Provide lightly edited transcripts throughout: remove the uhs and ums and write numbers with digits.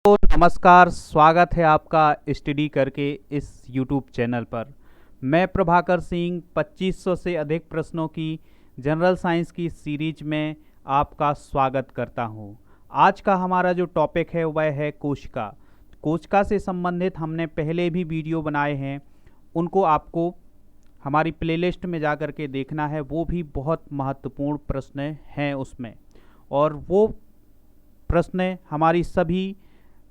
तो नमस्कार, स्वागत है आपका स्टडी करके इस यूट्यूब चैनल पर। मैं प्रभाकर सिंह 2500 से अधिक प्रश्नों की जनरल साइंस की सीरीज में आपका स्वागत करता हूं। आज का हमारा जो टॉपिक है वह है कोशिका। कोशिका से संबंधित हमने पहले भी वीडियो बनाए हैं, उनको आपको हमारी प्लेलिस्ट में जा कर के देखना है। वो भी बहुत महत्वपूर्ण प्रश्न हैं उसमें, और वो प्रश्न हमारी सभी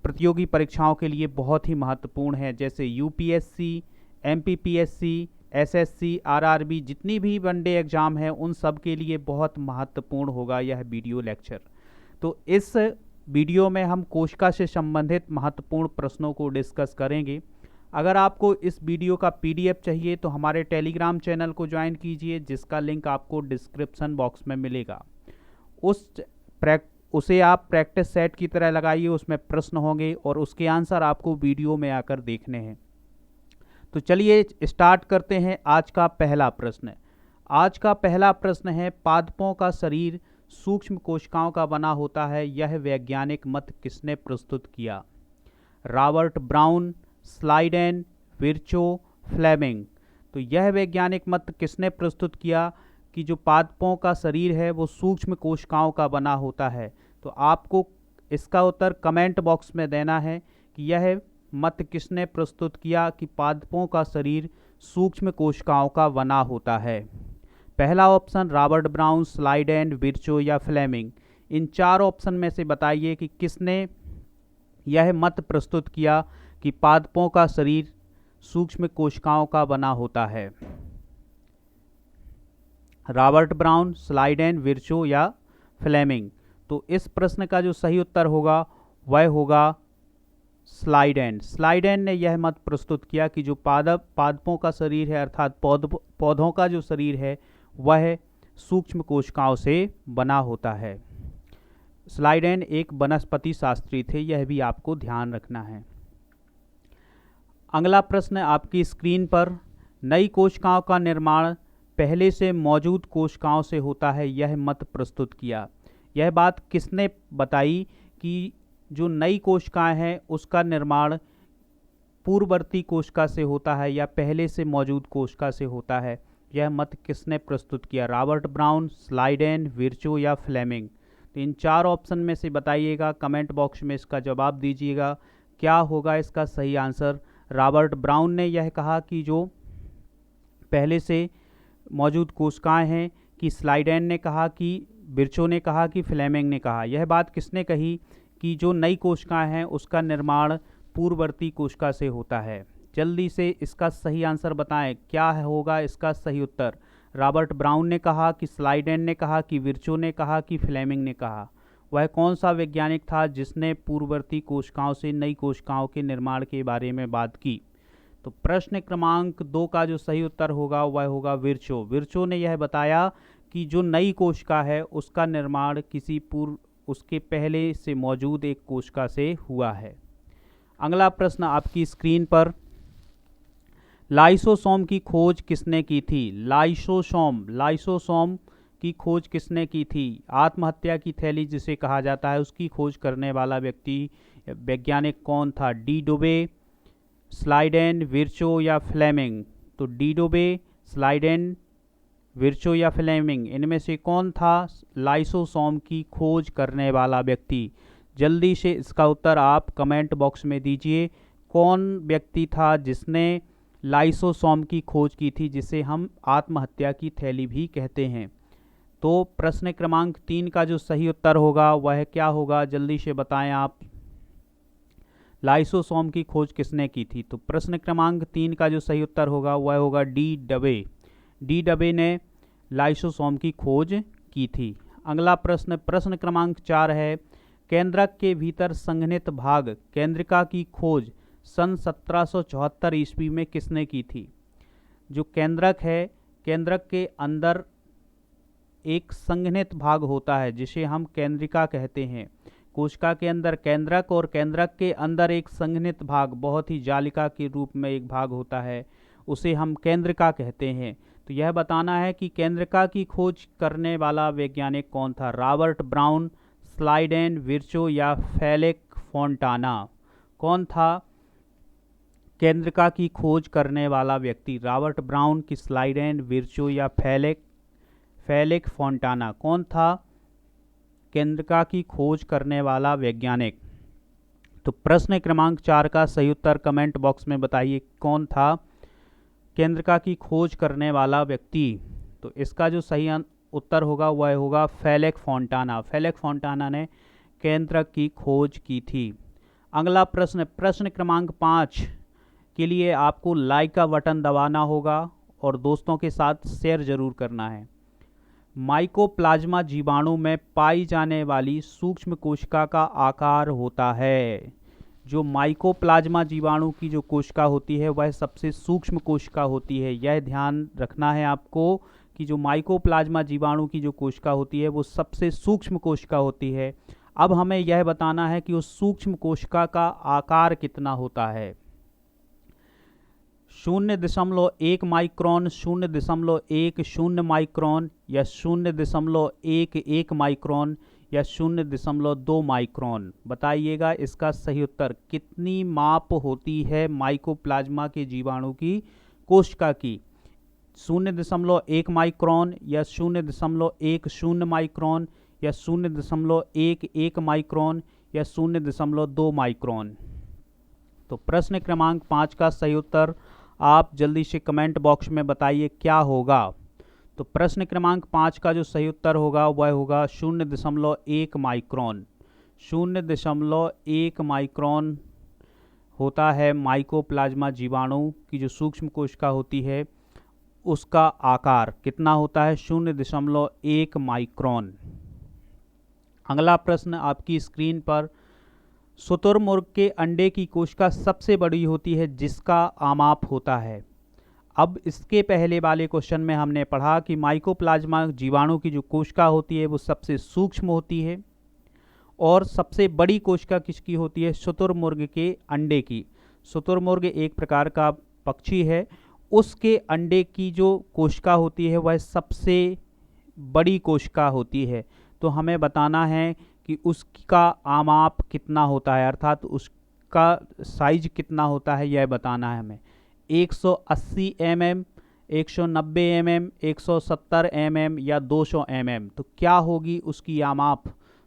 प्रतियोगी परीक्षाओं के लिए बहुत ही महत्वपूर्ण है, जैसे यूपीएससी, एमपीपीएससी, एसएससी, आरआरबी, जितनी भी वनडे एग्ज़ाम है उन सब के लिए बहुत महत्वपूर्ण होगा यह वीडियो लेक्चर। तो इस वीडियो में हम कोशिका से संबंधित महत्वपूर्ण प्रश्नों को डिस्कस करेंगे। अगर आपको इस वीडियो का पीडीएफ चाहिए तो हमारे टेलीग्राम चैनल को ज्वाइन कीजिए, जिसका लिंक आपको डिस्क्रिप्शन बॉक्स में मिलेगा। उसे आप प्रैक्टिस सेट की तरह लगाइए, उसमें प्रश्न होंगे और उसके आंसर आपको वीडियो में आकर देखने हैं। तो चलिए स्टार्ट करते हैं आज का पहला प्रश्न। आज का पहला प्रश्न है, पादपों का शरीर सूक्ष्म कोशिकाओं का बना होता है, यह वैज्ञानिक मत किसने प्रस्तुत किया? Robert Brown, Schleiden, Virchow, Fleming. तो यह वैज्ञानिक मत किसने प्रस्तुत किया कि जो पादपों का शरीर है वो सूक्ष्म कोशिकाओं का बना होता है? तो आपको इसका उत्तर कमेंट बॉक्स में देना है कि यह मत किसने प्रस्तुत किया कि पादपों का शरीर सूक्ष्म कोशिकाओं का बना होता है। पहला option Robert Brown, Schleiden, Virchow या फ्लेमिंग। इन चार ऑप्शन में से बताइए कि किसने यह मत प्रस्तुत किया कि पादपों का शरीर सूक्ष्म कोशिकाओं का बना होता है। रॉबर्ट ब्राउन, स्लाइडेन, विर्चो या फ्लेमिंग। तो इस प्रश्न का जो सही उत्तर होगा वह होगा स्लाइडेन। स्लाइडेन ने यह मत प्रस्तुत किया कि जो पादपों का शरीर है, अर्थात पौधों का जो शरीर है वह सूक्ष्म कोशिकाओं से बना होता है। स्लाइडेन एक वनस्पति शास्त्री थे, यह भी आपको ध्यान रखना है। अगला प्रश्न आपकी स्क्रीन पर, नई कोशिकाओं का निर्माण पहले से मौजूद कोशिकाओं से होता है, यह मत प्रस्तुत किया। यह बात किसने बताई कि जो नई कोशिकाएं हैं उसका निर्माण पूर्ववर्ती कोशिका से होता है या पहले से मौजूद कोशिका से होता है? यह मत किसने प्रस्तुत किया? रॉबर्ट ब्राउन, स्लाइडेन, विर्चो या फ्लेमिंग। तो इन चार ऑप्शन में से बताइएगा, कमेंट बॉक्स में इसका जवाब दीजिएगा। क्या होगा इसका सही आंसर? रॉबर्ट ब्राउन ने यह कहा कि जो पहले से मौजूद कोशिकाएं हैं, कि स्लाइडेन ने कहा, कि विर्चो ने कहा, कि फ्लेमिंग ने कहा। यह बात किसने कही कि जो नई कोशिकाएं हैं उसका निर्माण पूर्ववर्ती कोशिका से होता है? जल्दी से इसका सही आंसर बताएं, क्या होगा इसका सही उत्तर? रॉबर्ट ब्राउन ने कहा, कि स्लाइडेन ने कहा, कि विर्चो ने कहा, कि फ्लेमिंग ने कहा? वह कौन सा वैज्ञानिक था जिसने पूर्ववर्ती कोशिकाओं से नई कोशिकाओं के निर्माण के बारे में बात की? तो प्रश्न क्रमांक 2 का जो सही उत्तर होगा वह होगा विर्चो। विर्चो ने यह बताया कि जो नई कोशिका है उसका निर्माण उसके पहले से मौजूद एक कोशिका से हुआ है। अगला प्रश्न आपकी स्क्रीन पर, लाइसोसोम की खोज किसने की थी? लाइसोसोम की खोज किसने की थी? आत्महत्या की थैली जिसे कहा जाता है, उसकी खोज करने वाला वैज्ञानिक कौन था? डी डुबे, स्लाइडेन, विर्चो या फ्लेमिंग। तो डी डुबे, स्लाइडेन, विर्चो या फ्लेमिंग, इनमें से कौन था लाइसोसोम की खोज करने वाला व्यक्ति? जल्दी से इसका उत्तर आप कमेंट बॉक्स में दीजिए। कौन व्यक्ति था जिसने लाइसोसोम की खोज की थी, जिसे हम आत्महत्या की थैली भी कहते हैं? तो प्रश्न क्रमांक 3 का जो सही उत्तर होगा वह क्या होगा? जल्दी से बताएं आप। लाइसोसोम की खोज किसने की थी? तो प्रश्न क्रमांक 3 का जो सही उत्तर होगा वह होगा डी डबे। डी डबे ने लाइसोसोम की खोज की थी। अगला प्रश्न क्रमांक 4 है, केंद्रक के भीतर संघनित भाग केंद्रिका की खोज सन 1774 ईस्वी में किसने की थी? जो केंद्रक है, केंद्रक के अंदर एक संघनित भाग होता है जिसे हम केंद्रिका कहते हैं। कोशिका के अंदर केंद्रक और केंद्रक के अंदर एक संघनित भाग, बहुत ही जालिका के रूप में एक भाग होता है, उसे हम केंद्रिका कहते हैं। तो यह बताना है कि केंद्रिका की खोज करने वाला वैज्ञानिक कौन था? रॉबर्ट ब्राउन, स्लाइडेन, विर्चो या फोंटाना। कौन था केंद्रिका की खोज करने वाला व्यक्ति? रॉबर्ट ब्राउन, किस्लाइडेन, विर्चो या फेलिक फोंटाना? कौन था केंद्रिका की खोज करने वाला वैज्ञानिक? तो प्रश्न क्रमांक 4 का सही उत्तर कमेंट बॉक्स में बताइए, कौन था केंद्रिका की खोज करने वाला व्यक्ति? तो इसका जो सही उत्तर होगा वह होगा फेलिक फोंटाना। फेलिक फोंटाना ने केंद्रक की खोज की थी। अगला प्रश्न, प्रश्न क्रमांक 5 के लिए आपको लाइक का बटन दबाना होगा और दोस्तों के साथ शेयर जरूर करना है। माइकोप्लाज्मा जीवाणु में पाई जाने वाली सूक्ष्म कोशिका का आकार होता है। जो माइकोप्लाज्मा जीवाणु की जो कोशिका होती है वह सबसे सूक्ष्म कोशिका होती है। यह ध्यान रखना है आपको कि जो माइकोप्लाज्मा जीवाणु की जो कोशिका होती है वो सबसे सूक्ष्म कोशिका होती है। अब हमें यह बताना है कि उस सूक्ष्म कोशिका का आकार कितना होता है। 0.1 माइक्रोन, 0.10 माइक्रोन या 0.11 माइक्रोन या 0.2 माइक्रोन? बताइएगा इसका सही उत्तर। कितनी माप होती है माइकोप्लाज्मा के जीवाणु की कोशिका की? 0.1 माइक्रोन या 0.10 माइक्रोन या 0.11 माइक्रोन या 0.2 माइक्रोन? तो प्रश्न क्रमांक 5 का सही उत्तर आप जल्दी से कमेंट बॉक्स में बताइए क्या होगा। तो प्रश्न क्रमांक 5 का जो सही उत्तर होगा वह होगा 0.1 माइक्रोन। 0.1 माइक्रोन होता है माइकोप्लाज्मा जीवाणु की जो सूक्ष्म कोशिका होती है उसका आकार कितना होता है? 0.1 माइक्रोन। अगला प्रश्न आपकी स्क्रीन पर, शुतुरमुर्ग के अंडे की कोशिका सबसे बड़ी होती है जिसका आमाप होता है। अब इसके पहले वाले क्वेश्चन में हमने पढ़ा कि माइकोप्लाज्मा जीवाणु की जो कोशिका होती है वो सबसे सूक्ष्म होती है और सबसे बड़ी कोशिका किसकी होती है? शुतुरमुर्ग के अंडे की। शुतुरमुर्ग एक प्रकार का पक्षी है, उसके अंडे की जो कोशिका होती है वह सबसे बड़ी कोशिका होती है। तो हमें बताना है कि उसका आमाप कितना होता है, अर्थात उसका साइज कितना होता है, यह बताना है हमें। 180 mm, 190 mm, 170 mm या 200 mm? तो क्या होगी उसकी आमाप?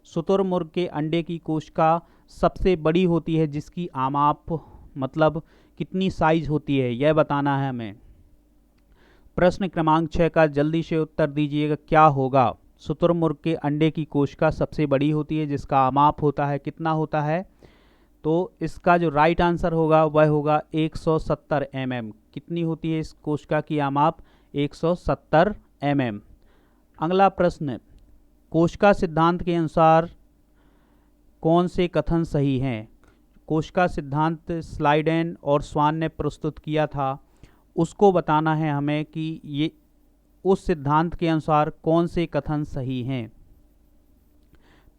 शुतुरमुर्ग के अंडे की कोशिका सबसे बड़ी होती है जिसकी आमाप मतलब कितनी साइज होती है, यह बताना है हमें। प्रश्न क्रमांक 6 का जल्दी से उत्तर दीजिएगा, क्या होगा? शुतुरमुर्ग के अंडे की कोशिका सबसे बड़ी होती है जिसका आमाप होता है कितना होता है? तो इसका जो राइट आंसर होगा वह होगा 170 mm। कितनी होती है इस कोशिका की आमाप? 170 mm। अगला प्रश्न, कोशिका सिद्धांत के अनुसार कौन से कथन सही हैं? कोशिका सिद्धांत स्लाइडेन और स्वान ने प्रस्तुत किया था, उसको बताना है हमें कि ये उस सिद्धांत के अनुसार कौन से कथन सही हैं।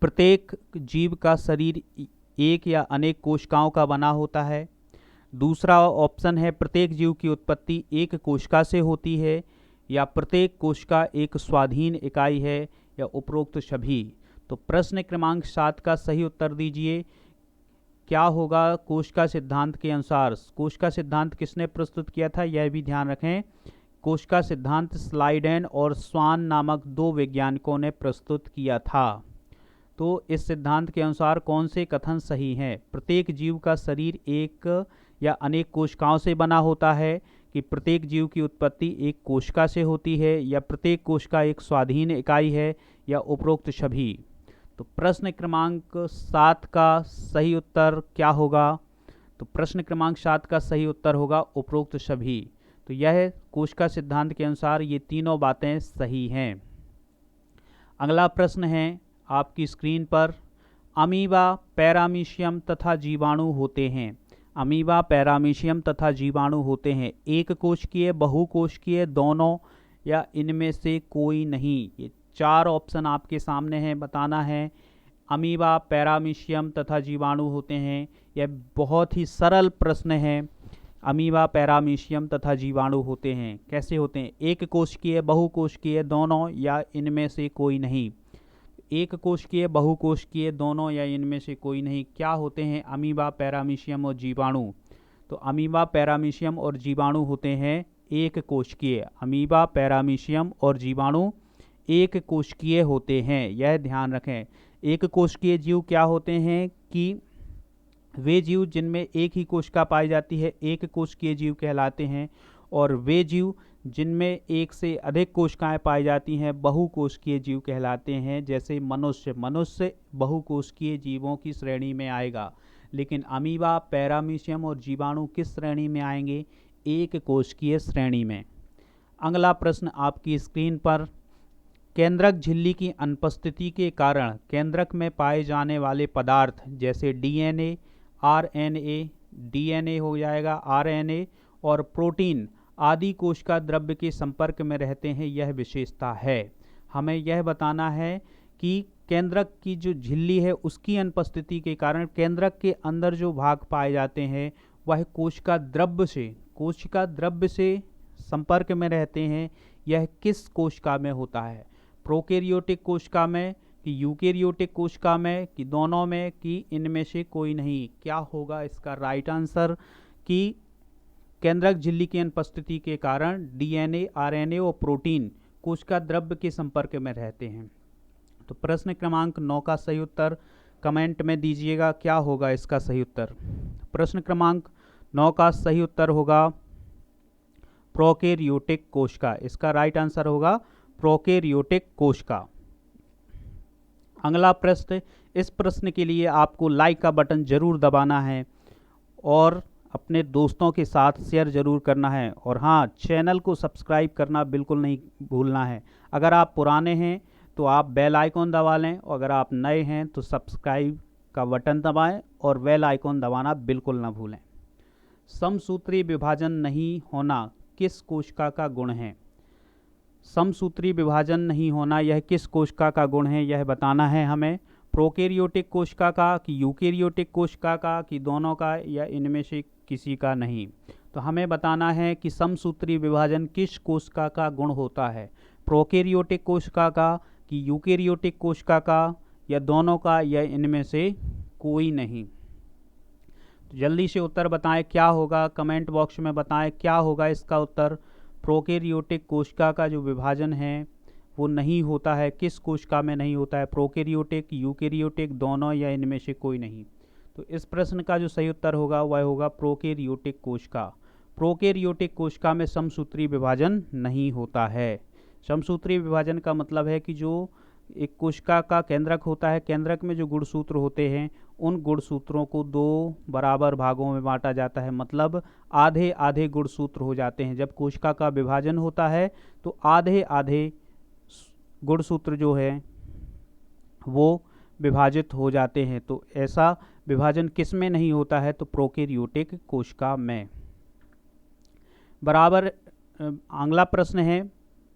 प्रत्येक जीव का शरीर एक या अनेक कोशिकाओं का बना होता है। दूसरा ऑप्शन है प्रत्येक जीव की उत्पत्ति एक कोशिका से होती है, या प्रत्येक कोशिका एक स्वाधीन इकाई है, या उपरोक्त सभी। तो प्रश्न क्रमांक 7 का सही उत्तर दीजिए, क्या होगा कोशिका सिद्धांत के अनुसार? कोशिका सिद्धांत किसने प्रस्तुत किया था यह भी ध्यान रखें। कोशिका सिद्धांत स्लाइडेन और स्वान नामक 2 वैज्ञानिकों ने प्रस्तुत किया था। तो इस सिद्धांत के अनुसार कौन से कथन सही हैं? प्रत्येक जीव का शरीर एक या अनेक कोशिकाओं से बना होता है, कि प्रत्येक जीव की उत्पत्ति एक कोशिका से होती है, या प्रत्येक कोशिका एक स्वाधीन इकाई है, या उपरोक्त सभी। तो प्रश्न क्रमांक 7 का सही उत्तर क्या होगा? तो प्रश्न क्रमांक 7 का सही उत्तर होगा उपरोक्त सभी। तो यह कोशिका सिद्धांत के अनुसार ये तीनों बातें सही हैं। अगला प्रश्न है आपकी स्क्रीन पर, अमीबा, पैरामीशियम तथा जीवाणु होते हैं। अमीबा, पैरामीशियम तथा जीवाणु होते हैं एक कोशिकीय, बहुकोशिकीय, दोनों, या इनमें से कोई नहीं? ये 4 ऑप्शन आपके सामने हैं, बताना है। अमीबा, पैरामीशियम तथा जीवाणु होते हैं, यह बहुत ही सरल प्रश्न है। अमीबा, पैरामीशियम तथा जीवाणु होते हैं, कैसे होते हैं? एक कोशिकीय, बहुकोशिकीय, दोनों, या इनमें से कोई नहीं? एक कोशिकीय, बहुकोशिकीय, दोनों या इनमें से कोई नहीं। क्या होते हैं अमीबा, पैरामीशियम और जीवाणु? तो अमीबा, पैरामीशियम और जीवाणु होते हैं एक कोशिकीय। अमीबा, पैरामीशियम और जीवाणु एक कोशिकीय होते हैं, यह ध्यान रखें। एक कोशिकीय जीव क्या होते हैं कि वे जीव जिनमें एक ही कोशिका पाई जाती है एक कोशिकीय जीव कहलाते हैं, और वे जीव जिनमें एक से अधिक कोशिकाएं पाई जाती हैं बहुकोशिकीय जीव कहलाते हैं। जैसे मनुष्य बहुकोशिकीय जीवों की श्रेणी में आएगा, लेकिन अमीबा, पैरामीशियम और जीवाणु किस श्रेणी में आएंगे? एक कोशिकीय श्रेणी में। अगला प्रश्न आपकी स्क्रीन पर, केंद्रक झिल्ली की अनुपस्थिति के कारण केंद्रक में पाए जाने वाले पदार्थ जैसे डीएनए, आरएनए, डीएनए हो जाएगा आरएनए और प्रोटीन आदि कोशिका द्रव्य के संपर्क में रहते हैं, यह विशेषता है। हमें यह बताना है कि केंद्रक की जो झिल्ली है उसकी अनुपस्थिति के कारण केंद्रक के अंदर जो भाग पाए जाते हैं वह कोशिका द्रव्य से संपर्क में रहते हैं। यह किस कोशिका में होता है? प्रोकैरियोटिक कोशिका में कि यूकैरियोटिक कोशिका में कि दोनों में कि इनमें से कोई नहीं? क्या होगा इसका राइट आंसर? कि केंद्रक झिल्ली की अनुपस्थिति के कारण डीएनए, आरएनए और प्रोटीन कोशिका द्रव्य के संपर्क में रहते हैं। तो प्रश्न क्रमांक 9 का सही उत्तर कमेंट में दीजिएगा, क्या होगा इसका सही उत्तर? प्रश्न क्रमांक 9 का सही उत्तर होगा प्रोकैरियोटिक कोशिका। इसका राइट आंसर होगा प्रोकैरियोटिक कोशिका। अगला प्रश्न, इस प्रश्न के लिए आपको लाइक का बटन जरूर दबाना है और अपने दोस्तों के साथ शेयर जरूर करना है, और हाँ, चैनल को सब्सक्राइब करना बिल्कुल नहीं भूलना है। अगर आप पुराने हैं तो आप बेल आइकॉन दबा लें, और अगर आप नए हैं तो सब्सक्राइब का बटन दबाएं और बेल आइकॉन दबाना बिल्कुल ना भूलें। समसूत्री विभाजन नहीं होना किस कोशिका का गुण है? समसूत्री विभाजन नहीं होना यह किस कोशिका का गुण है, यह बताना है हमें। प्रोकैरियोटिक कोशिका का कि यूकैरियोटिक कोशिका का कि दोनों का या इनमें से किसी का नहीं? तो हमें बताना है कि समसूत्री विभाजन किस कोशिका का गुण होता है, प्रोकैरियोटिक कोशिका का कि यूकैरियोटिक कोशिका का या दोनों का या इनमें से कोई नहीं? तो जल्दी से उत्तर बताएं क्या होगा, कमेंट बॉक्स में बताएं क्या होगा इसका उत्तर। प्रोकैरियोटिक कोशिका का जो विभाजन है वो नहीं होता है, किस कोशिका में नहीं होता है? प्रोकैरियोटिक, यूकैरियोटिक, दोनों या इनमें से कोई नहीं? तो इस प्रश्न का जो सही उत्तर होगा वह होगा प्रोकैरियोटिक कोशिका। प्रोकैरियोटिक कोशिका में समसूत्री विभाजन नहीं होता है। समसूत्री विभाजन का मतलब है कि जो एक कोशिका का केंद्रक होता है, केंद्रक में जो गुणसूत्र होते हैं उन गुणसूत्रों को दो बराबर भागों में बांटा जाता है, मतलब आधे आधे गुणसूत्र हो जाते हैं। जब कोशिका का विभाजन होता है तो आधे आधे गुणसूत्र जो है वो विभाजित हो जाते हैं। तो ऐसा विभाजन किस में नहीं होता है? तो प्रोकैरियोटिक कोशिका में। बराबर अगला प्रश्न है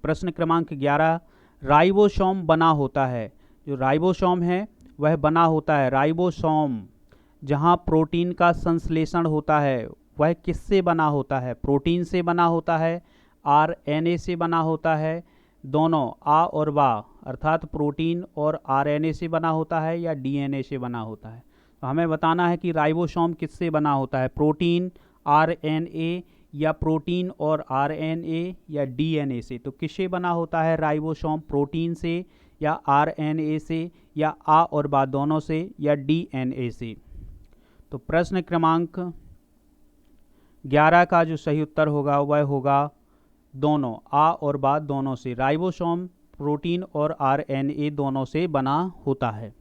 प्रश्न क्रमांक 11, राइबोसोम बना होता है। जो राइबोसोम है वह बना होता है, राइबोसोम जहाँ प्रोटीन का संश्लेषण होता है वह किससे बना होता है? प्रोटीन से बना होता है, आरएनए से बना होता है, दोनों आ और बा अर्थात प्रोटीन और आरएनए से बना होता है या डीएनए से बना होता है? तो हमें बताना है कि राइबोसोम किससे बना होता है, प्रोटीन, आरएनए या प्रोटीन और आरएनए या डीएनए से? तो किससे बना होता है राइबोसोम? प्रोटीन से या आरएनए से या आ और बा दोनों से या डीएनए से? तो प्रश्न क्रमांक 11 का जो सही उत्तर होगा वह होगा दोनों, आ और बा दोनों से। राइबोसोम प्रोटीन और आरएनए दोनों से बना होता है।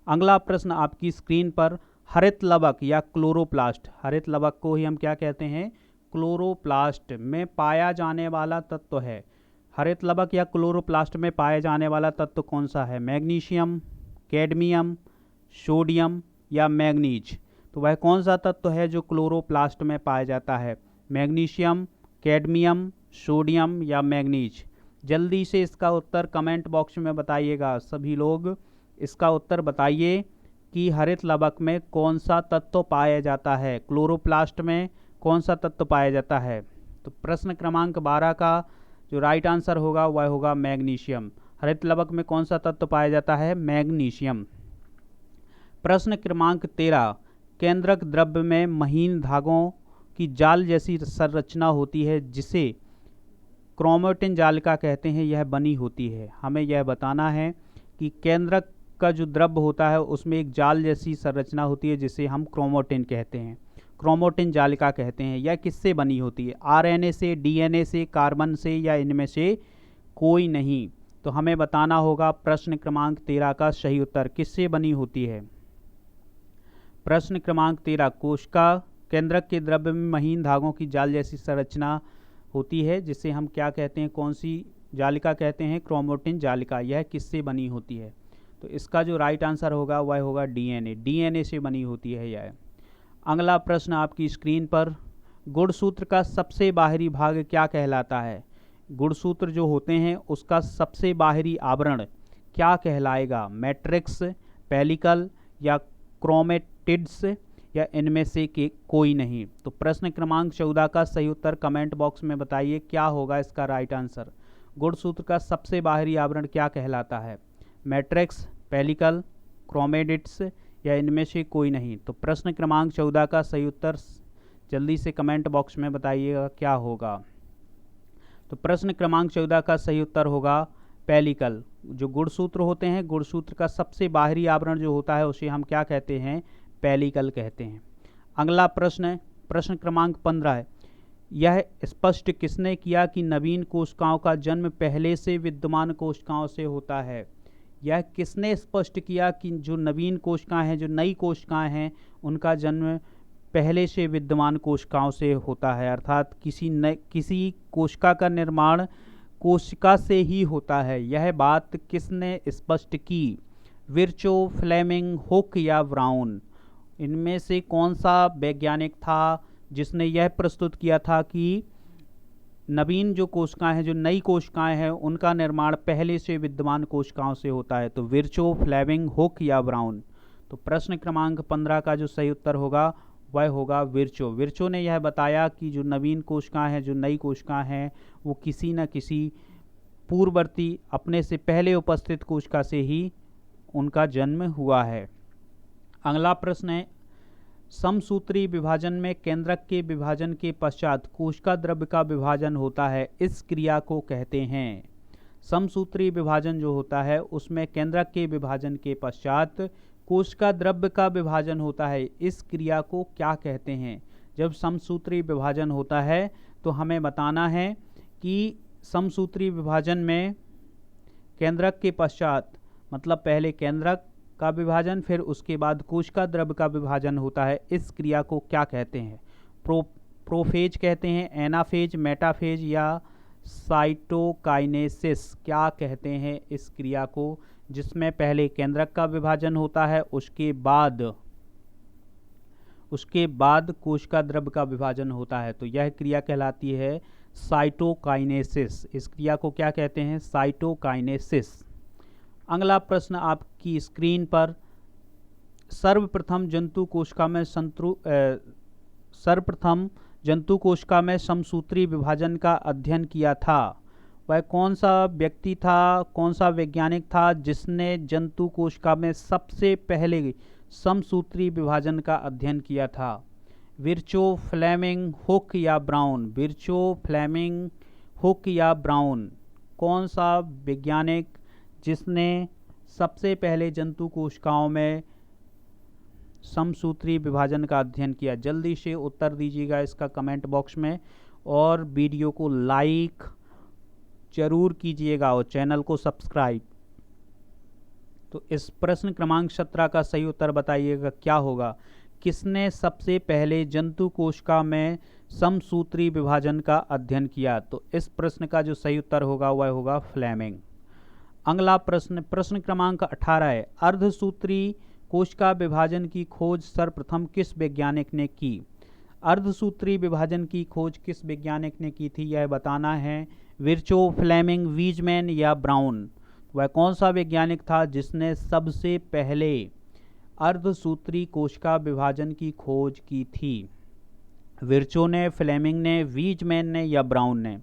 अगला प्रश्न आपकी स्क्रीन पर, हरित लवक या क्लोरोप्लास्ट, हरित लवक को ही हम क्या कहते हैं? क्लोरोप्लास्ट में पाया जाने वाला तत्व है। हरित लवक या क्लोरोप्लास्ट में पाया जाने वाला तत्व कौन सा है? मैग्नीशियम, कैडमियम, सोडियम या मैग्नीज? तो वह कौन सा तत्व है जो क्लोरोप्लास्ट में पाया जाता है? मैग्नीशियम, कैडमियम, सोडियम या मैग्नीज? जल्दी से इसका उत्तर कमेंट बॉक्स में बताइएगा। सभी लोग इसका उत्तर बताइए कि हरित लवक में कौन सा तत्व पाया जाता है, क्लोरोप्लास्ट में कौन सा तत्व पाया जाता है? तो प्रश्न क्रमांक 12 का जो राइट आंसर होगा वह होगा मैग्नीशियम। हरित लवक में कौन सा तत्व पाया जाता है? मैग्नीशियम। प्रश्न क्रमांक 13, केंद्रक द्रव्य में महीन धागों की जाल जैसी संरचना होती है जिसे क्रोमैटिन जालिका कहते हैं, यह बनी होती है। हमें यह बताना है कि केंद्रक का जो द्रव्य होता है उसमें एक जाल जैसी संरचना होती है जिसे हम क्रोमैटिन कहते हैं, क्रोमैटिन जालिका कहते हैं। यह किससे बनी होती है? आरएनए से, डीएनए से, कार्बन से, या इनमें से कोई नहीं? तो हमें बताना होगा प्रश्न क्रमांक 13 का सही उत्तर किससे बनी होती है। प्रश्न क्रमांक 13, कोशिका केंद्रक के द्रव्य में महीन धागों की जाल जैसी संरचना होती है जिसे हम क्या कहते हैं, कौन सी जालिका कहते हैं? क्रोमैटिन जालिका। यह किससे बनी होती है? तो इसका जो राइट आंसर होगा वह होगा डीएनए। डीएनए से बनी होती है यह। अगला प्रश्न आपकी स्क्रीन पर, गुणसूत्र का सबसे बाहरी भाग क्या कहलाता है? गुणसूत्र जो होते हैं उसका सबसे बाहरी आवरण क्या कहलाएगा? मैट्रिक्स, पेलिकल, या क्रोमेटिड्स, या इनमें से के कोई नहीं? तो प्रश्न क्रमांक 14 का सही उत्तर कमेंट बॉक्स में बताइए, क्या होगा इसका राइट आंसर। गुणसूत्र का सबसे बाहरी आवरण क्या कहलाता है? मैट्रिक्स, पेलिकल, क्रोमेटिड्स, या इनमें से कोई नहीं? तो प्रश्न क्रमांक 14 का सही उत्तर जल्दी से कमेंट बॉक्स में बताइएगा क्या होगा। तो प्रश्न क्रमांक 14 का सही उत्तर होगा पेलिकल। जो गुणसूत्र होते हैं, गुणसूत्र का सबसे बाहरी आवरण जो होता है उसे हम क्या कहते हैं? पेलिकल कहते हैं। अगला प्रश्न, प्रश्न क्रमांक 15 है, यह स्पष्ट किसने किया कि नवीन कोशिकाओं का जन्म पहले से विद्यमान कोशिकाओं से होता है? यह किसने स्पष्ट किया कि जो नवीन कोशिकाएं हैं, जो नई कोशिकाएं हैं, उनका जन्म पहले से विद्यमान कोशिकाओं से होता है? अर्थात किसी कोशिका का निर्माण कोशिका से ही होता है। यह बात किसने स्पष्ट की? विर्चो, फ्लेमिंग, हुक, या ब्राउन? इनमें से कौन सा वैज्ञानिक था जिसने यह प्रस्तुत किया था कि नवीन जो कोशिकाएं हैं, जो नई कोशिकाएं हैं, उनका निर्माण पहले से विद्यमान कोशिकाओं से होता है? तो विर्चो, फ्लेमिंग, हुक, या ब्राउन? तो प्रश्न क्रमांक 15 का जो सही उत्तर होगा वह होगा विर्चो। विर्चो ने यह बताया कि जो नवीन कोशिकाएं हैं, जो नई कोशिकाएं हैं, वो किसी न किसी पूर्ववर्ती, अपने से पहले उपस्थित कोशिका से ही उनका जन्म हुआ है। अगला प्रश्न है, समसूत्री विभाजन में केंद्रक के विभाजन के पश्चात कोशिका द्रव्य का विभाजन होता है, इस क्रिया को कहते हैं? समसूत्री विभाजन जो होता है उसमें केंद्रक के विभाजन के पश्चात कोशिका द्रव्य का विभाजन होता है, इस क्रिया को क्या कहते हैं? जब समसूत्री विभाजन होता है तो हमें बताना है कि समसूत्री विभाजन में केंद्रक के पश्चात, मतलब पहले केंद्रक का विभाजन, फिर उसके बाद कोशिका द्रव्य का विभाजन होता है, इस क्रिया को क्या कहते हैं? प्रोफेज कहते हैं, एनाफेज, मेटाफेज, या साइटोकाइनेसिस? क्या कहते हैं इस क्रिया को जिसमें पहले केंद्रक का विभाजन होता है, उसके बाद कोशिका द्रव्य का विभाजन होता है? तो यह क्रिया कहलाती है साइटोकाइनेसिस। इस क्रिया को क्या कहते हैं? साइटोकाइनेसिस। अगला प्रश्न आपकी स्क्रीन पर, सर्वप्रथम जंतु कोशिका में समसूत्री विभाजन का अध्ययन किया था, वह कौन सा व्यक्ति था, कौन सा वैज्ञानिक था जिसने जंतु कोशिका में सबसे पहले समसूत्री विभाजन का अध्ययन किया था? विर्चो, फ्लेमिंग, हुक, या ब्राउन? विर्चो, फ्लेमिंग, हुक, या ब्राउन? कौन सा वैज्ञानिक जिसने सबसे पहले जंतु कोशिकाओं में समसूत्री विभाजन का अध्ययन किया? जल्दी से उत्तर दीजिएगा इसका कमेंट बॉक्स में, और वीडियो को लाइक जरूर कीजिएगा और चैनल को सब्सक्राइब। तो इस प्रश्न क्रमांक 17 का सही उत्तर बताइएगा क्या होगा? किसने सबसे पहले जंतु कोशिका में समसूत्री विभाजन का अध्ययन किया? तो इस प्रश्न का जो सही उत्तर होगा वह होगा फ्लेमिंग। अगला प्रश्न, प्रश्न क्रमांक 18 है, अर्धसूत्री कोशिका विभाजन की खोज सर्वप्रथम किस वैज्ञानिक ने की? अर्धसूत्री विभाजन की खोज किस वैज्ञानिक ने की थी, यह बताना है। विर्चो, फ्लेमिंग, वीजमैन, या ब्राउन? वह कौन सा वैज्ञानिक था जिसने सबसे पहले अर्धसूत्री कोशिका विभाजन की खोज की थी? विर्चो ने, फ्लेमिंग ने, वीजमैन ने, या ब्राउन ने?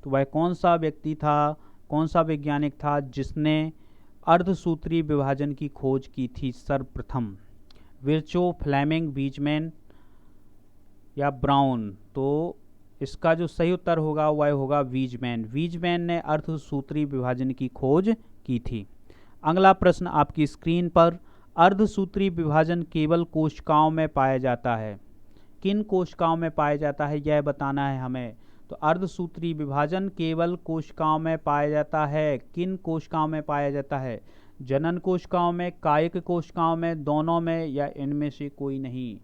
तो वह कौन सा व्यक्ति था कौन सा वैज्ञानिक था जिसने अर्धसूत्री विभाजन की खोज की थी सर्वप्रथम? विर्चो, फ्लेमिंग, वीजमैन या ब्राउन? तो इसका जो सही उत्तर होगा वह होगा वीजमैन। वीजमैन ने अर्धसूत्री विभाजन की खोज की थी। अगला प्रश्न आपकी स्क्रीन पर, अर्धसूत्री विभाजन केवल कोशिकाओं में पाया जाता है। किन कोशिकाओं में पाया जाता है यह बताना है हमें। तो अर्धसूत्री विभाजन केवल कोशिकाओं में पाया जाता है। किन कोशिकाओं में पाया जाता है? जनन कोशिकाओं में, कायिक कोशिकाओं में, दोनों में या इनमें से कोई नहीं?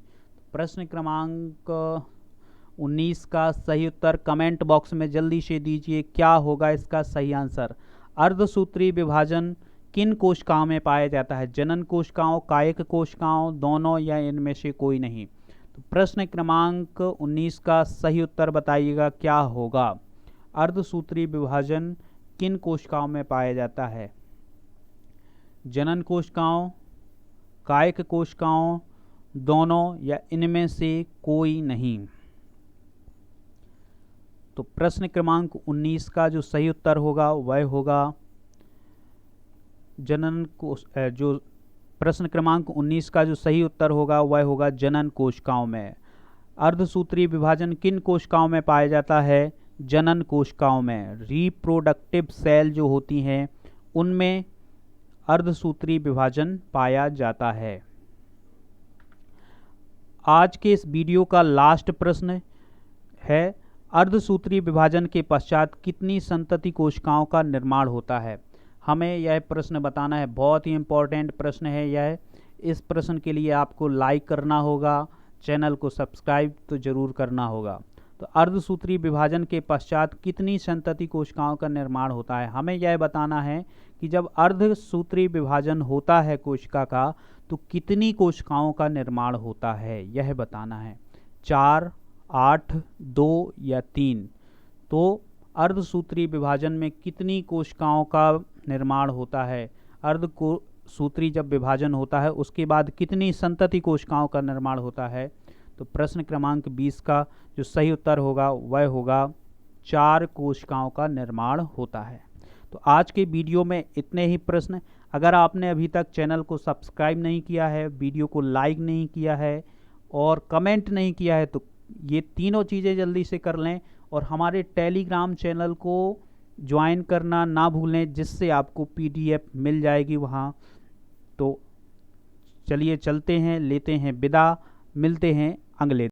प्रश्न क्रमांक 19 का सही उत्तर कमेंट बॉक्स में जल्दी से दीजिए। क्या होगा इसका सही आंसर? अर्धसूत्री विभाजन किन कोशिकाओं में पाया जाता है? जनन कोशिकाओं, कायिक कोशिकाओं, दोनों या इनमें से कोई नहीं? तो प्रश्न क्रमांक 19 का सही उत्तर बताइएगा क्या होगा? अर्धसूत्री विभाजन किन कोशिकाओं में पाया जाता है? जनन कोशिकाओं, कायिक कोशिकाओं, दोनों या इनमें से कोई नहीं? तो प्रश्न क्रमांक 19 का जो सही उत्तर होगा वह होगा जनन कोश जो प्रश्न क्रमांक 19 का जो सही उत्तर होगा वह होगा जनन कोशिकाओं में। अर्धसूत्री विभाजन किन कोशिकाओं में पाया जाता है? जनन कोशिकाओं में। रिप्रोडक्टिव सेल जो होती हैं उनमें अर्धसूत्री विभाजन पाया जाता है। आज के इस वीडियो का लास्ट प्रश्न है, अर्धसूत्री विभाजन के पश्चात कितनी संतति कोशिकाओं का निर्माण होता है? हमें यह प्रश्न बताना है। बहुत ही इम्पोर्टेंट प्रश्न है यह। इस प्रश्न के लिए आपको लाइक करना होगा, चैनल को सब्सक्राइब तो जरूर करना होगा। तो अर्धसूत्री विभाजन के पश्चात कितनी संतति कोशिकाओं का निर्माण होता है? हमें यह बताना है कि जब अर्धसूत्री विभाजन होता है कोशिका का तो कितनी कोशिकाओं का निर्माण होता है, यह बताना है। 4, 8, 2 या 3? तो अर्धसूत्री विभाजन में कितनी कोशिकाओं का निर्माण होता है? अर्धसूत्री जब विभाजन होता है उसके बाद कितनी संतति कोशिकाओं का निर्माण होता है? तो प्रश्न क्रमांक 20 का जो सही उत्तर होगा वह होगा 4 कोशिकाओं का निर्माण होता है। तो आज के वीडियो में इतने ही प्रश्न। अगर आपने अभी तक चैनल को सब्सक्राइब नहीं किया है, वीडियो को लाइक नहीं किया है और कमेंट नहीं किया है तो ये तीनों चीज़ें जल्दी से कर लें और हमारे टेलीग्राम चैनल को ज्वाइन करना ना भूलें, जिससे आपको PDF मिल जाएगी वहाँ। तो चलिए चलते हैं, लेते हैं विदा, मिलते हैं अगले